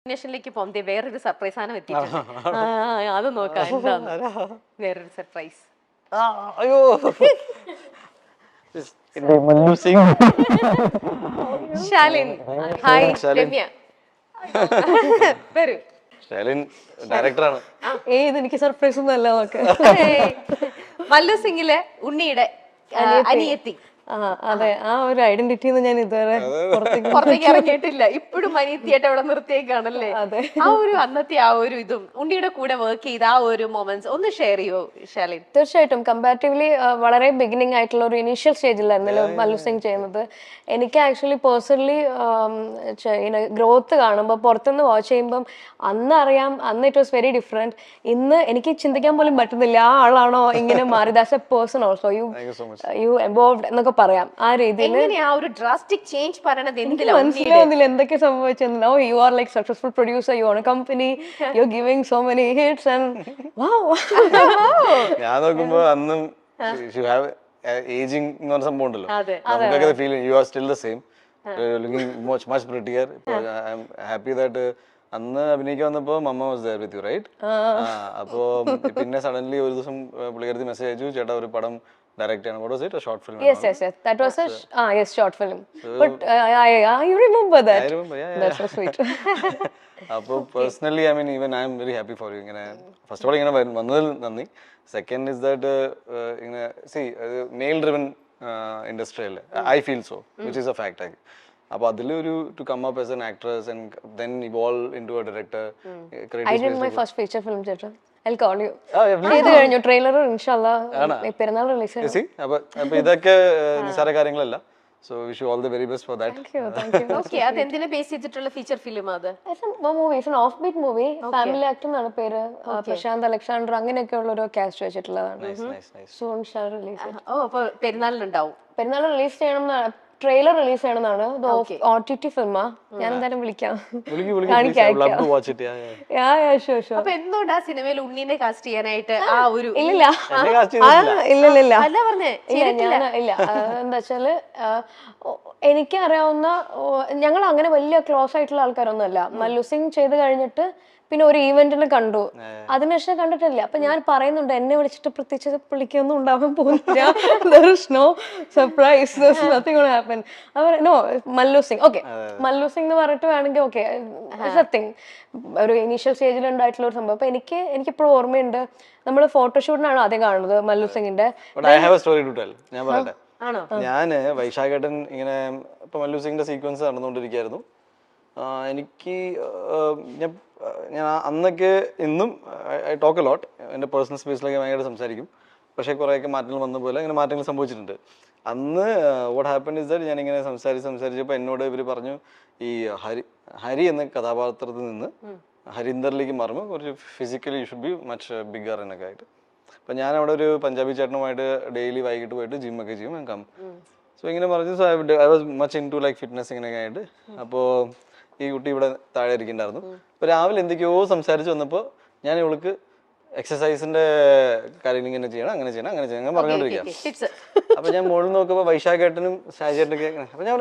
ഡെസ്റ്റിനേഷനിലേക്ക് പോകുമ്പോ വേറൊരു സർപ്രൈസ് ആണ് എത്തിയിട്ടുണ്ട്. അത് നോക്കാം എന്താണ് വേറൊരു സർപ്രൈസ്. അയ്യോ ശാലിൻ ഹായ് രമ്യ വരൂ. ശാലിൻ ഡയറക്ടറാണ്. ഇതെനിക്ക് സർപ്രൈസ് ഒന്നും അല്ല നോക്ക്. മല്ലു സിംഗിലെ ഉണ്ണിയുടെ അനിയത്തി. അതെ, ആ ഒരു ഐഡന്റിറ്റി ഞാൻ ഇതുവരെ പുറത്തേക്ക് ഇറങ്ങിയിട്ടില്ല. ഇപ്പോഴും അനിയത്തിയായിട്ട് അവിടെ നിർത്തിയേക്കാണല്ലേ. ആ ഒരു അന്നത്തെ ആ ഒരു ഇതും ഉണ്ണിയുടെ കൂടെ വർക്ക് ചെയ്ത ആ ഒരു മൊമെന്റ്സ് ഒന്ന് ഷെയർ ചെയ്യോ ശാലിൻ? തീർച്ചയായിട്ടും. കമ്പാരിറ്റീവ്ലി വളരെ ബിഗിനിങ് ആയിട്ടുള്ള ഒരു ഇനീഷ്യൽ സ്റ്റേജിലായിരുന്നല്ലോ മല്ലു സിംഗ് ചെയ്യുന്നത്. എനിക്ക് ആക്ച്വലി പേഴ്സണലി ഗ്രോത്ത് കാണുമ്പോൾ പുറത്തുനിന്ന് വാച്ച് ചെയ്യുമ്പം അന്ന് ഇറ്റ് വാസ് വെരി ഡിഫറെന്റ്. ഇന്ന് എനിക്ക് ചിന്തിക്കാൻ പോലും പറ്റുന്നില്ല ആ ആളാണോ ഇങ്ങനെ മാറിയത്. As a person also you evolved എന്നൊക്കെ പറയാം. ആ രീതിയിൽ മനസ്സിലാവുന്നില്ല എന്തൊക്കെ സംഭവിച്ചെന്ന്. Now you are like successful producer, you own a company, you are giving so many hits and wow. ഞാൻ നോക്കുമ്പോ അന്നും ഏജിങ് എന്ന് പറഞ്ഞ സംഭവം ഉണ്ടല്ലോ, നമുക്കൊക്കെ feel you are still the same, looking much prettier. I am happy that അന്ന് അഭിനയിക്കാൻ വന്നപ്പോ mamma was there with you, right? അപ്പോ പിന്നെ സഡൻലി ഒരു ദിവസം പുള്ളിക്കാരത്തി മെസ്സേജ് അയച്ചു, ചേട്ടാ ഒരു പടം direct and what was it, a short film? Yes, that was a short film, but you remember that? I remember, yeah. That's so sweet. Appo personally I mean even I am very happy for you. First of all ingane vannadil nanni. Second is that see male driven industry alle I feel so, which is a fact. Appo adile oru to come up as an actress and then evolve into a director. I did my first feature film, Chitra. I'll call you. ചെയ്തു കഴിഞ്ഞു. Trailer ഇൻഷാല്ലാ പെരുന്നാൾ release ചെയ്യും. അപ്പോൾ ഇതൊക്കെ നിസ്സാര കാര്യങ്ങളല്ല. So wish you all the very best for that. Thank you. Okay, അത് എന്തിനെ ബേസ് ചെയ്തിട്ടുള്ള ഫീച്ചർ ഫിലിം? അത് It's a movie, it's an offbeat movie. Family actor എന്നാണ് പേര്. പ്രശാന്ത് അലക്സാണ്ടർ അങ്ങനെയൊക്കെ ഉള്ള ഒരു കാസ്റ്റ് വെച്ചിട്ടുള്ളതാണ്. Nice. Soon shall release. അപ്പോൾ പെരുന്നാളിനുണ്ടാവും. പെരുന്നാൾ റിലീസ് ചെയ്യണം എന്നാണ്, ട്രെയിലർ റിലീസ് ചെയ്യണമെന്നാണ്. OTT ഫിലിമാ. ഞാൻ എന്തായാലും വിളിക്കാം. അപ്പൊ എന്തുകൊണ്ട് ആ സിനിമയിൽ ഉണ്ണീനെ കാസ്റ്റ് ചെയ്യാനായിട്ട് ആ ഒരു ഇല്ല അല്ല പറഞ്ഞേ ഇല്ല. എന്താ വെച്ചാല് എനിക്ക് അറിയാവുന്ന, ഞങ്ങൾ അങ്ങനെ വലിയ ക്ലോസ് ആയിട്ടുള്ള ആൾക്കാരൊന്നും അല്ല. മല്ലു സിംഗ് ചെയ്ത് കഴിഞ്ഞിട്ട് പിന്നെ ഒരു ഈവെന്റിന് കണ്ടു, അതിനുശേഷം കണ്ടിട്ടില്ല. അപ്പൊ ഞാൻ പറയുന്നുണ്ട്, എന്നെ വിളിച്ചിട്ട് പ്രത്യേകിച്ച് പുള്ളിക്കൊന്നും ഉണ്ടാവാൻ പോകുന്നില്ല. There is no surprise, there's nothing gonna happen. Our no Mallu Singh, okay Mallu Singh എന്ന് പറഞ്ഞിട്ട് വേണമെങ്കിൽ ഓക്കെ സത്തിങ് ഒരു ഇനീഷ്യൽ സ്റ്റേജിൽ ഉണ്ടായിട്ടുള്ള ഒരു സംഭവം. അപ്പൊ എനിക്കിപ്പോഴും ഓർമ്മയുണ്ട്, നമ്മൾ ഫോട്ടോഷൂട്ടിനാണ് ആദ്യം കാണുന്നത് മല്ലു സിംഗിന്റെ. ഞാന് വൈശാഖേട്ടൻ ഇങ്ങനെ ഇപ്പൊ മല്ലു സിംഗിന്റെ സീക്വൻസ് നടന്നുകൊണ്ടിരിക്കുകയായിരുന്നു. എനിക്ക് ഞാൻ അന്നൊക്കെ ഇന്നും ഐ ടോക്ക് എ ലോട്ട്. എൻ്റെ പേഴ്സണൽ സ്പേസിലൊക്കെ ഭയങ്കര സംസാരിക്കും. പക്ഷേ കുറേയൊക്കെ മാറ്റങ്ങൾ വന്ന പോലെ അങ്ങനെ മാറ്റങ്ങൾ സംഭവിച്ചിട്ടുണ്ട്. അന്ന് വാട്ട് ഹാപ്പൻ ഇസ് ദാറ്റ് ഞാനിങ്ങനെ സംസാരിച്ചപ്പോൾ എന്നോട് ഇവർ പറഞ്ഞു, ഈ ഹരി എന്ന കഥാപാത്രത്തിൽ നിന്ന് ഹരീന്ദറിലേക്ക് മാറുമ്പോൾ കുറച്ച് physically you should be much bigger എന്നൊക്കെ ആയിട്ട്. അപ്പം ഞാൻ അവിടെ ഒരു പഞ്ചാബി ചേട്ടനുമായിട്ട് ഡെയിലി വൈകിട്ട് പോയിട്ട് ജിമ്മൊക്കെ ചെയ്യും, ഞാൻ കം. സോ ഇങ്ങനെ പറഞ്ഞു. So I was much in to like fitness ഇങ്ങനെയൊക്കെ ആയിട്ട്. അപ്പോൾ ഈ കുട്ടി ഇവിടെ താഴെ ഇരിക്കുന്നുണ്ടായിരുന്നു. അപ്പോൾ രാവിലെ എന്തൊക്കെയോ സംസാരിച്ച് വന്നപ്പോൾ ഞാൻ ഇവൾക്ക് എക്സസൈസിന്റെ കാര്യങ്ങൾ ഇങ്ങനെ ചെയ്യണം, അങ്ങനെ ചെയ്യണം, അങ്ങനെ ചെയ്യണം, അങ്ങനെ പറഞ്ഞുകൊണ്ടിരിക്കുക. അപ്പൊ ഞാൻ മുകളിൽ നോക്കുമ്പോൾ വൈശാഖേട്ടനും ഷാജേട്ടനൊക്കെ. അപ്പൊ ഞാൻ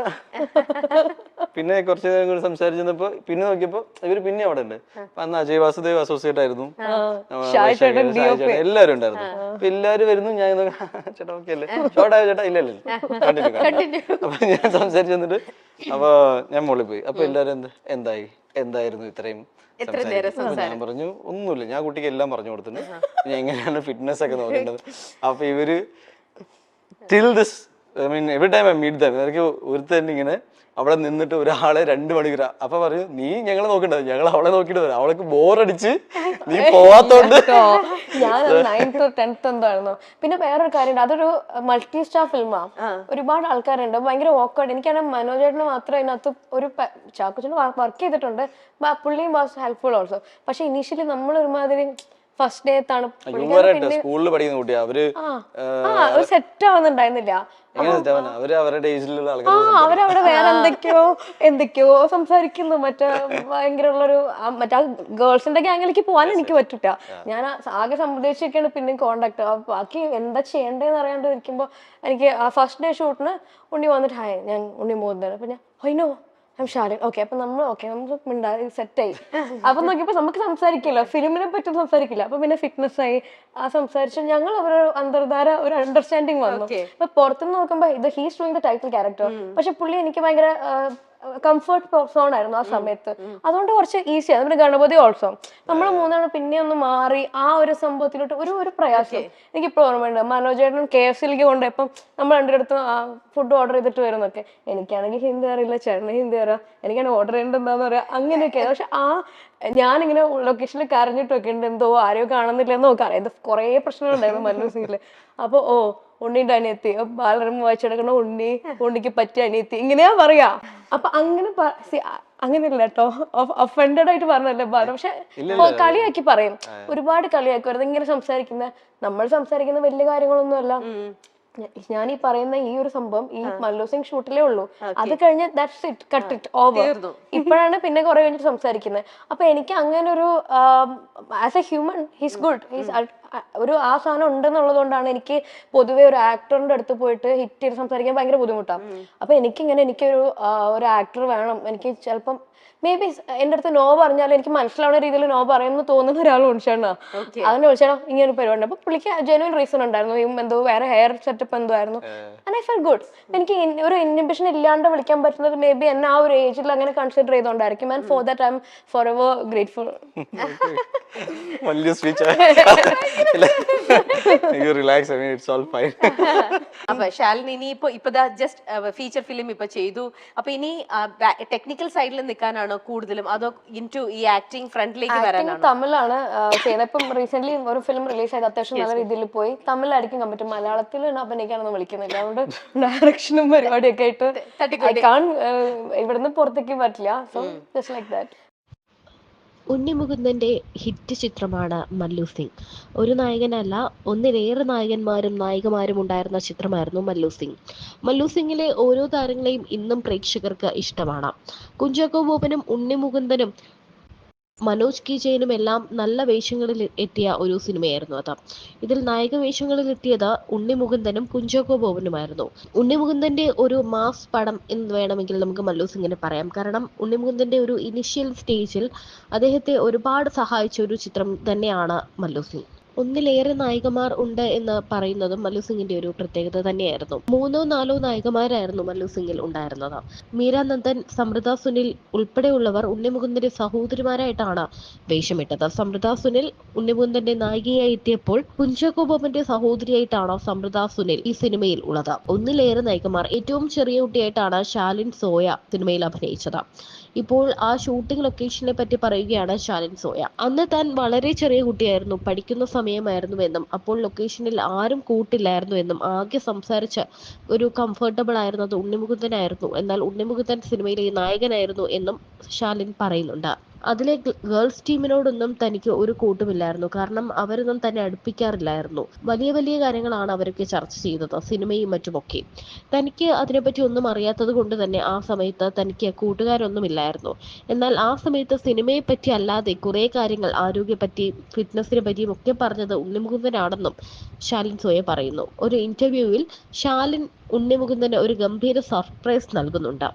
പിന്നെ കുറച്ച് നേരം കൂടി സംസാരിച്ച് വന്നപ്പോൾ പിന്നെ നോക്കിയപ്പോൾ ഇവര് പിന്നെ അവിടെ ഉണ്ട്. അപ്പൊ അന്ന് അജയ് വാസുദേവ് അസോസിയേറ്റ് ആയിരുന്നു, എല്ലാവരും ഉണ്ടായിരുന്നു. അപ്പൊ എല്ലാവരും വരുന്നു. ഞാൻ ചേട്ടാ ഓക്കെ അല്ലേ, ഷോർട്ടായോ ചേട്ടാ? ഇല്ല കണ്ടിന്യൂ. അപ്പൊ ഞാൻ സംസാരിച്ച് വന്നിട്ട് അപ്പൊ ഞാൻ മുകളിൽ പോയി. അപ്പൊ എല്ലാവരും എന്തായിരുന്നു ഇത്രയും? ഞാൻ പറഞ്ഞു ഒന്നുമില്ല, ഞാൻ കുട്ടിക്ക് എല്ലാം പറഞ്ഞു കൊടുത്തിട്ടുണ്ട്, ഞാൻ എങ്ങനെയാണ് ഫിറ്റ്നസ് ഒക്കെ നോക്കേണ്ടത്. അപ്പൊ ഇവര് till this I mean every time I meet them, എനിക്ക് ഒരുത്തന്നെ ഇങ്ങനെ അവിടെ നിന്നിട്ട് ഒരാളെ 2 മണിക്കൂർ. അപ്പൊ പറയും, നീ ഞങ്ങളെ നോക്കണ്ടത്, ഞങ്ങൾ അവളെ നോക്കിട്ട് വരാം, അവൾക്ക് ബോറടിച്ച് നീ പോവാത്തോണ്ട്. ഞാൻ 9th or 10th എന്തായിരുന്നു. പിന്നെ വേറൊരു കാര്യമുണ്ട്, അതൊരു മൾട്ടി സ്റ്റാർ ഫിലിമാ, ഒരുപാട് ആൾക്കാരുണ്ട്, ഭയങ്കര ഓക്വേർഡ്. എനിക്കാണ് മനോജേട്ടന് മാത്രമേ അതിനകത്ത് ഒരു ചാക്കോച്ചന് വർക്ക് ചെയ്തിട്ടുണ്ട്, പുള്ളിയും വാസ് ഹെൽപ്ഫുൾ ഓൾസോ. പക്ഷെ ഇനീഷ്യലി നമ്മൾ ഒരുമാതിരി ഫസ്റ്റ് ഡേ താണ് സ്കൂളിൽ പഠിക്കുന്ന കുട്ടിയാ, അവര് സെറ്റ് ആവുന്നുണ്ടായിരുന്നില്ല. അവരവിടെ വേറെ എന്തൊക്കെയോ സംസാരിക്കുന്നു. ഭയങ്കര ഉള്ളൊരു മറ്റേ ഗേൾസിന്റെ ഗ്യാങ്ങിലേക്ക് പോകാൻ എനിക്ക് പറ്റില്ല. ഞാൻ ആകെ സമുദ്ദേശിക്കാണ് പിന്നെ കോണ്ടാക്ട്. ബാക്കി എന്താ ചെയ്യേണ്ടതെന്ന് അറിയാണ്ട് ഇരിക്കുമ്പോ എനിക്ക് ആ ഫസ്റ്റ് ഡേ ഷൂട്ടിന് ഉണ്ണി വന്നിട്ട് ഹായ് ഞാൻ ഉണ്ണി മോഹൻ. അപ്പൊ ഞാൻ ശാലിൻ ഓക്കെ അപ്പൊ നമ്മൾ ഓക്കെ നമുക്ക് മിണ്ടാതെ സെറ്റായി. അപ്പൊ നോക്കിയപ്പോ നമുക്ക് സംസാരിക്കില്ല, ഫിലിമിനെ പറ്റി സംസാരിക്കില്ല. അപ്പൊ പിന്നെ ഫിറ്റ്നസ് ആയി ആ സംസാരിച്ചു ഞങ്ങൾ അവരൊരു അന്തർധാര ഒരു അണ്ടർസ്റ്റാൻഡിങ് വന്നു. അപ്പൊ പുറത്തുനിന്ന് നോക്കുമ്പോ ഇത് he's doing the title character, പക്ഷെ പുള്ളി എനിക്ക് ഭയങ്കര കംഫർട്ട് സോൺ ആയിരുന്നു ആ സമയത്ത്. അതുകൊണ്ട് കുറച്ച് ഈസിയാണ്. പിന്നെ ഗണപതി ഓൾസോ നമ്മൾ മൂന്നാണ് പിന്നെ ഒന്ന് മാറി ആ ഒരു സംഭവത്തിലോട്ട് ഒരു പ്രയാസം എനിക്കിപ്പോൾ ഓർമ്മയുണ്ട്. മനോജേട്ടൻ KFC-യിലേക്ക് കൊണ്ടുപോയപ്പം നമ്മൾ രണ്ടിടത്ത് ഫുഡ് ഓർഡർ ചെയ്തിട്ട് വരുന്നൊക്കെ, എനിക്കാണെങ്കിൽ ഹിന്ദി അറിയില്ല, ചേട്ടന് ഹിന്ദി അറിയാം, എനിക്കാണെങ്കിൽ ഓർഡർ ചെയ്യേണ്ടത് എന്താന്ന് പറയാം, അങ്ങനെയൊക്കെ. പക്ഷെ ഞാനിങ്ങനെ ലൊക്കേഷനിൽ കരഞ്ഞിട്ടൊക്കെ ഉണ്ട്, എന്തോ ആരെയോ കാണുന്നില്ല എന്നോ അറിയാം. ഇത് കുറേ പ്രശ്നങ്ങളുണ്ടായിരുന്നു മല്ലൂസിങ്ങില്. അപ്പൊ ഉണ്ണിന്റെ അനിയത്തി ബാലരമ വായിച്ചെടുക്കണ ഉണ്ണിക്ക് പറ്റിയ അനിയത്തി ഇങ്ങനെയാ പറയാ. അപ്പൊ അങ്ങനെ അങ്ങനെയല്ല കേട്ടോ, ഒഫൻഡഡ് ആയിട്ട് പറഞ്ഞല്ലേ ബാലം, പക്ഷെ കളിയാക്കി പറയും, ഒരുപാട് കളിയാക്കുമായിരുന്നു ഇങ്ങനെ നമ്മൾ സംസാരിക്കുന്ന വലിയ കാര്യങ്ങളൊന്നും അല്ല. ഞാൻ ഈ പറയുന്ന ഈ ഒരു സംഭവം ഈ മല്ലൂസിംഗ് ഷൂട്ടിലേ ഉള്ളൂ, അത് കഴിഞ്ഞ് that's it, cut it over. ഇപ്പോഴാണ് പിന്നെ കുറെ കഴിഞ്ഞിട്ട് സംസാരിക്കുന്നത്. അപ്പൊ എനിക്ക് അങ്ങനെ ഒരു as A human his good, ഒരു ആ സാധനം ഉണ്ടെന്നുള്ളത് കൊണ്ടാണ് എനിക്ക് പൊതുവെ ഒരു ആക്ടറിന്റെ അടുത്ത് പോയിട്ട് ഹിറ്റ് ചെയ്ത് സംസാരിക്കാൻ ഭയങ്കര ബുദ്ധിമുട്ടാണ്. അപ്പൊ എനിക്കൊരു ആക്ടർ വേണം, എനിക്ക് ചിലപ്പം മേ ബി എന്റെ അടുത്ത് നോ പറഞ്ഞാലും എനിക്ക് മനസ്സിലാവുന്ന രീതിയിൽ നോ പറയുമെന്ന് തോന്നുന്ന ഒരാൾ വിളിച്ചാണ്. അതിനെ വിളിച്ചാൽ ഇങ്ങനെ ഒരു പരിപാടി. അപ്പൊ പുള്ളിക്ക് ജെന്യുവൻ റീസൺ ഉണ്ടായിരുന്നു, എന്തോ വേറെ ഹെയർ സെറ്റപ്പ് എന്തോ ആയിരുന്നു. And I fell good. എനിക്ക് ഒരു ഇൻഹിബിഷൻ ഇല്ലാണ്ട് വിളിക്കാൻ പറ്റുന്നത് മേ ബി എന്നെ ആ ഒരു ഏജിൽ അങ്ങനെ കൺസിഡർ ചെയ്തോണ്ടായിരിക്കും. And for that I am forever grateful. വലിയ speech. Relax, I mean it's all fine. അപ്പൊ ശാലിൻ ഇനിയിപ്പോ ജസ്റ്റ് ഫീച്ചർ ഫിലിം ഇപ്പൊ ചെയ്തു, അപ്പൊ ഇനി ടെക്നിക്കൽ സൈഡിൽ നിൽക്കാനാണോ കൂടുതലും, അതോ ഇൻടു ഈ ആക്ടിങ് ഫ്രണ്ടിലേക്ക് വരാനാണോ? തമിഴാണ് ചെയ്യുന്നത്. ഇപ്പം റീസെന്റ് ഒരു ഫിലിം റിലീസ് ആയത്, അത്യാവശ്യം നല്ല രീതിയിൽ പോയി. തമിഴിലായിരിക്കും കമ്പറ്റും, മലയാളത്തിൽ അഭിനയിക്കാനൊന്നും വിളിക്കുന്നില്ല. അതുകൊണ്ട് ഡയറക്ഷനും പരിപാടിയൊക്കെ ആയിട്ട് ഇവിടുന്ന് പുറത്തേക്ക് പറ്റില്ല. So just like that. ഉണ്ണിമുകുന്ദന്റെ ഹിറ്റ് ചിത്രമാണ് മല്ലു സിംഗ്. ഒരു നായകനല്ല, ഒന്നിലേറെ നായകന്മാരും നായികമാരും ഉണ്ടായിരുന്ന ചിത്രമായിരുന്നു മല്ലു സിംഗ്. മല്ലു സിംഗിലെ ഓരോ താരങ്ങളെയും ഇന്നും പ്രേക്ഷകർക്ക് ഇഷ്ടമാണ്. കുഞ്ചാക്കോ ബോബനും ഉണ്ണിമുകുന്ദനും മനോജ് കെ ജയനും എല്ലാം നല്ല വേഷങ്ങളിൽ എത്തിയ ഒരു സിനിമയായിരുന്നു അത്. ഇതിൽ നായക വേഷങ്ങളിൽ എത്തിയത് ഉണ്ണിമുകുന്ദനും കുഞ്ചാക്കോ ബോബനുമായിരുന്നു. ഉണ്ണിമുകുന്ദന്റെ ഒരു മാസ് പടം എന്ന് വേണമെങ്കിൽ നമുക്ക് മല്ലു സിംഗിനെ പറയാം. കാരണം ഉണ്ണിമുകുന്ദന്റെ ഒരു ഇനിഷ്യൽ സ്റ്റേജിൽ അദ്ദേഹത്തെ ഒരുപാട് സഹായിച്ച ഒരു ചിത്രം തന്നെയാണ് മല്ലു സിംഗ്. ഒന്നിലേറെ നായികമാർ ഉണ്ട് എന്ന് പറയുന്നതും മല്ലു സിംഗിന്റെ ഒരു പ്രത്യേകത തന്നെയായിരുന്നു. 3-4 നായികമാരായിരുന്നു മല്ലു സിംഗിൽ ഉണ്ടായിരുന്നത്. മീര നന്ദൻ, സമൃദ്ധ സുനിൽ ഉൾപ്പെടെയുള്ളവർ ഉണ്ണിമുകുന്ദന്റെ സഹോദരിമാരായിട്ടാണ് വേഷമിട്ടത്. സമൃദ്ധ സുനിൽ ഉണ്ണിമുകുന്ദന്റെ നായികയായി എത്തിയപ്പോൾ കുഞ്ചാക്കോ ബോബന്റെ സഹോദരിയായിട്ടാണ് സമൃദ്ധ സുനിൽ ഈ സിനിമയിൽ ഉള്ളത്. ഒന്നിലേറെ നായികമാർ. ഏറ്റവും ചെറിയ കുട്ടിയായിട്ടാണ് ശാലിൻ സോയ സിനിമയിൽ അഭിനയിച്ചത്. ഇപ്പോൾ ആ ഷൂട്ടിംഗ് ലൊക്കേഷനെ പറ്റി പറയുകയാണ് ശാലിൻ സോയ. അന്ന് താൻ വളരെ ചെറിയ കുട്ടിയായിരുന്നു, പഠിക്കുന്ന സമയമായിരുന്നുവെന്നും അപ്പോൾ ലൊക്കേഷനിൽ ആരും കൂട്ടില്ലായിരുന്നു എന്നും ആകെ സംസാരിച്ച് ഒരു കംഫർട്ടബിൾ ആയിരുന്നത് ഉണ്ണിമുകുന്ദനായിരുന്നു. എന്നാൽ ഉണ്ണിമുകുന്ദൻ സിനിമയിലെ നായകനായിരുന്നു എന്നും ശാലിൻ പറയുന്നുണ്ട്. അതിലെ ഗേൾസ് ടീമിനോടൊന്നും തനിക്ക് ഒരു കൂട്ടുമില്ലായിരുന്നു. കാരണം അവരൊന്നും തന്നെ അടുപ്പിക്കാറില്ലായിരുന്നു. വലിയ വലിയ കാര്യങ്ങളാണ് അവരൊക്കെ ചർച്ച ചെയ്തത്, സിനിമയും മറ്റുമൊക്കെ. തനിക്ക് അതിനെപ്പറ്റി ഒന്നും അറിയാത്തത് കൊണ്ട് തന്നെ ആ സമയത്ത് തനിക്ക് കൂട്ടുകാരൊന്നുമില്ലായിരുന്നു. എന്നാൽ ആ സമയത്ത് സിനിമയെ പറ്റി അല്ലാതെ കുറെ കാര്യങ്ങൾ ആരോഗ്യപറ്റി, ഫിറ്റ്നസിനെ പറ്റിയും ഒക്കെ പറഞ്ഞത് ഉണ്ണിമുകുന്ദനാണെന്നും ശാലിൻ സോയ പറയുന്നു. ഒരു ഇന്റർവ്യൂവിൽ ശാലിൻ ഉണ്ണിമുകുന്ദന് ഒരു ഗംഭീര സർപ്രൈസ് നൽകുന്നുണ്ട്.